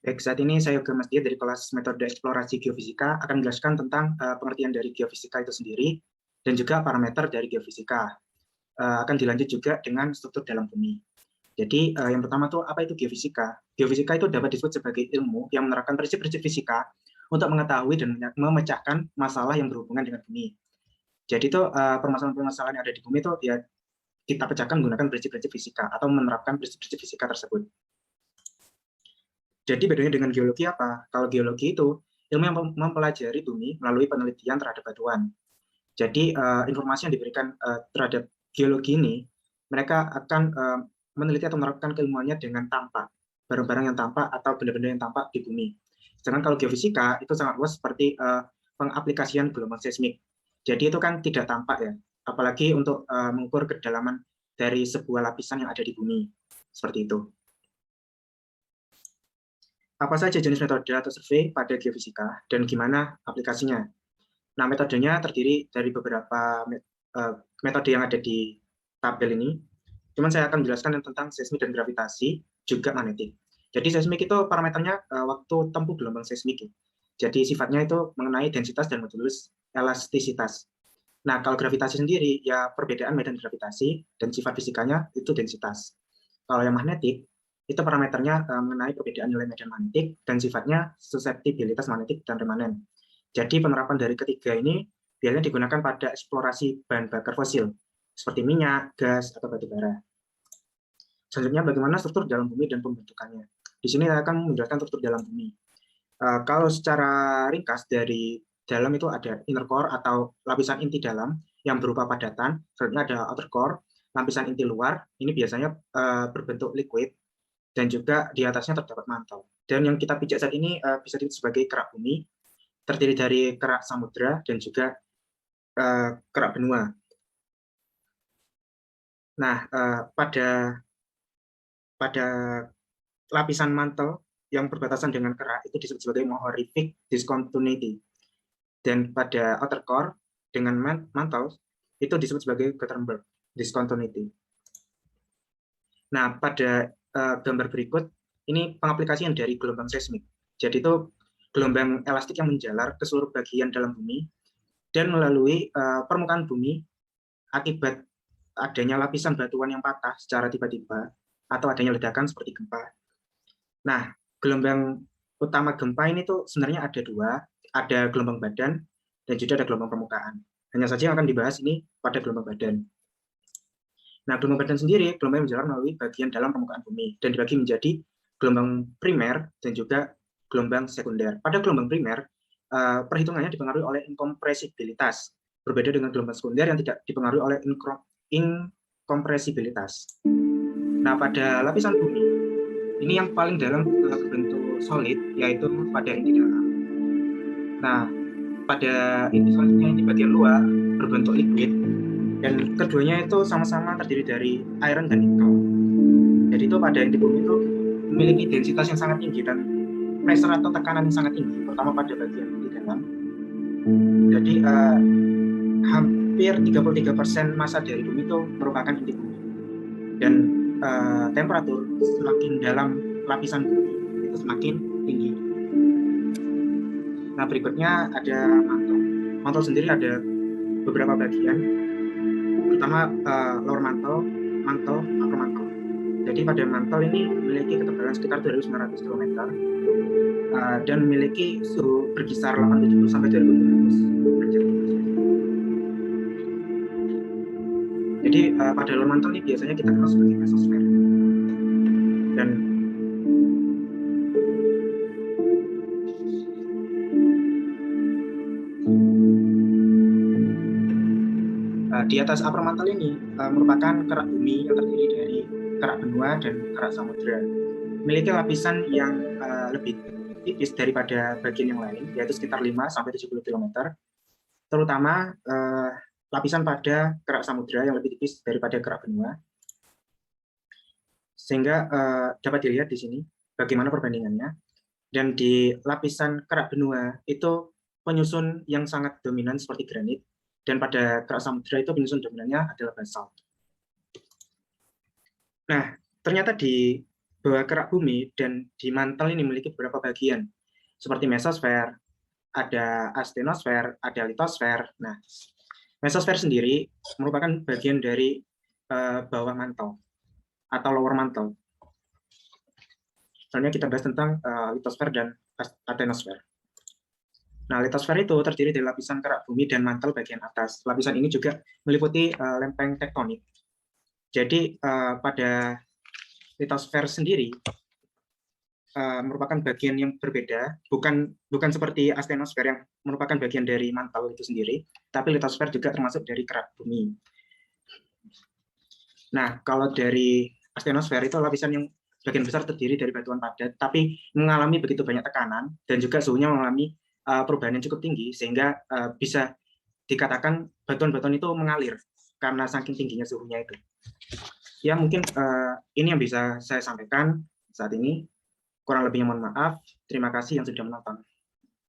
Baik, saat ini saya Yoga Mas Dia dari kelas metode eksplorasi geofisika akan menjelaskan tentang pengertian dari geofisika itu sendiri dan juga parameter dari geofisika. Akan dilanjut juga dengan struktur dalam bumi. Jadi yang pertama tuh apa itu geofisika? Geofisika itu dapat disebut sebagai ilmu yang menerapkan prinsip-prinsip fisika untuk mengetahui dan memecahkan masalah yang berhubungan dengan bumi. Jadi itu permasalahan-permasalahan yang ada di bumi itu ya kita pecahkan menggunakan prinsip-prinsip fisika atau menerapkan prinsip-prinsip fisika tersebut. Jadi bedanya dengan geologi apa? Kalau geologi itu ilmu yang mempelajari bumi melalui penelitian terhadap batuan. Jadi informasi yang diberikan terhadap geologi ini, mereka akan meneliti atau menerapkan keilmuannya dengan tampak, barang-barang yang tampak atau benda-benda yang tampak di bumi. Sedangkan kalau geofisika itu sangat luas seperti pengaplikasian gelombang seismik. Jadi itu kan tidak tampak ya, apalagi untuk mengukur kedalaman dari sebuah lapisan yang ada di bumi. Seperti itu. Apa saja jenis metode atau survei pada geofisika dan gimana aplikasinya? Nah, metodenya terdiri dari beberapa metode yang ada di tabel ini. Cuman saya akan menjelaskan tentang seismik dan gravitasi, juga magnetik. Jadi seismik itu parameternya waktu tempuh gelombang seismik. Jadi sifatnya itu mengenai densitas dan modulus elastisitas. Nah, kalau gravitasi sendiri, ya perbedaan medan gravitasi dan sifat fisikanya itu densitas. Kalau yang magnetik, itu parameternya mengenai perbedaan nilai medan magnetik dan sifatnya susceptibilitas magnetik dan remanen. Jadi penerapan dari ketiga ini biasanya digunakan pada eksplorasi bahan bakar fosil, seperti minyak, gas, atau batu bara. Selanjutnya, bagaimana struktur dalam bumi dan pembentukannya. Di sini saya akan menjelaskan struktur dalam bumi. Kalau secara ringkas dari dalam itu ada inner core atau lapisan inti dalam yang berupa padatan, selanjutnya ada outer core, lapisan inti luar, ini biasanya berbentuk liquid, dan juga di atasnya terdapat mantel. Dan yang kita pijak saat ini bisa disebut sebagai kerak bumi, terdiri dari kerak samudra dan juga kerak benua. Nah, pada lapisan mantel yang berbatasan dengan kerak itu disebut sebagai mohorific discontinuity. Dan pada outer core dengan mantel itu disebut sebagai Gutenberg discontinuity. Nah, pada gambar berikut ini pengaplikasian dari gelombang seismik. Jadi itu gelombang elastik yang menjalar ke seluruh bagian dalam bumi dan melalui permukaan bumi akibat adanya lapisan batuan yang patah secara tiba-tiba atau adanya ledakan seperti gempa. Nah, gelombang utama gempa ini tuh sebenarnya ada dua, ada gelombang badan dan juga ada gelombang permukaan. Hanya saja yang akan dibahas ini pada gelombang badan. Nah, gelombang badan sendiri, gelombang yang berjalan melalui bagian dalam permukaan bumi dan dibagi menjadi gelombang primer dan juga gelombang sekunder. Pada gelombang primer, perhitungannya dipengaruhi oleh inkompresibilitas, berbeda dengan gelombang sekunder yang tidak dipengaruhi oleh inkompresibilitas. Nah, pada lapisan bumi, ini yang paling dalam berbentuk solid, yaitu pada inti dalam. Nah, pada inti solidnya di bagian luar berbentuk liquid, dan keduanya itu sama-sama terdiri dari iron dan nikel. Jadi itu pada inti bumi itu memiliki densitas yang sangat tinggi dan pressure atau tekanan yang sangat tinggi, terutama pada bagian inti dalam. Jadi hampir 33% massa dari bumi itu merupakan inti bumi. Dan temperatur semakin dalam lapisan bumi itu semakin tinggi. Nah, berikutnya ada mantel. Mantel sendiri ada beberapa bagian, pertama lower mantle, upper mantle. Jadi pada mantel ini memiliki ketebalan sekitar 2.900 km dan memiliki suhu berkisar 870 sampai 2.500 derajat. Jadi pada lower mantle ini biasanya kita kenal sebagai mesosfer. Dan di atas upper mantle ini merupakan kerak bumi yang terdiri dari kerak benua dan kerak samudra. Memiliki lapisan yang lebih tipis daripada bagian yang lain, yaitu sekitar 5-70 km, terutama lapisan pada kerak samudra yang lebih tipis daripada kerak benua. Sehingga dapat dilihat di sini bagaimana perbandingannya. Dan di lapisan kerak benua itu penyusun yang sangat dominan seperti granit, dan pada kerak samudra itu penyusun dominannya adalah basalt. Nah, ternyata di bahwa kerak bumi dan di mantel ini memiliki beberapa bagian, seperti mesosfer, ada astenosfer, ada litosfer. Nah, mesosfer sendiri merupakan bagian dari bawah mantel atau lower mantle. Soalnya kita bahas tentang litosfer dan astenosfer. Nah, litosfer itu terdiri dari lapisan kerak bumi dan mantel bagian atas. Lapisan ini juga meliputi lempeng tektonik. Jadi pada litosfer sendiri merupakan bagian yang berbeda, bukan seperti astenosfer yang merupakan bagian dari mantel itu sendiri, tapi litosfer juga termasuk dari kerak bumi. Nah, kalau dari astenosfer itu lapisan yang sebagian besar terdiri dari batuan padat, tapi mengalami begitu banyak tekanan dan juga suhunya mengalami perubahan yang cukup tinggi, sehingga bisa dikatakan batuan-batuan itu mengalir karena saking tingginya suhunya itu. Ya, mungkin ini yang bisa saya sampaikan saat ini. Kurang lebihnya mohon maaf. Terima kasih yang sudah menonton.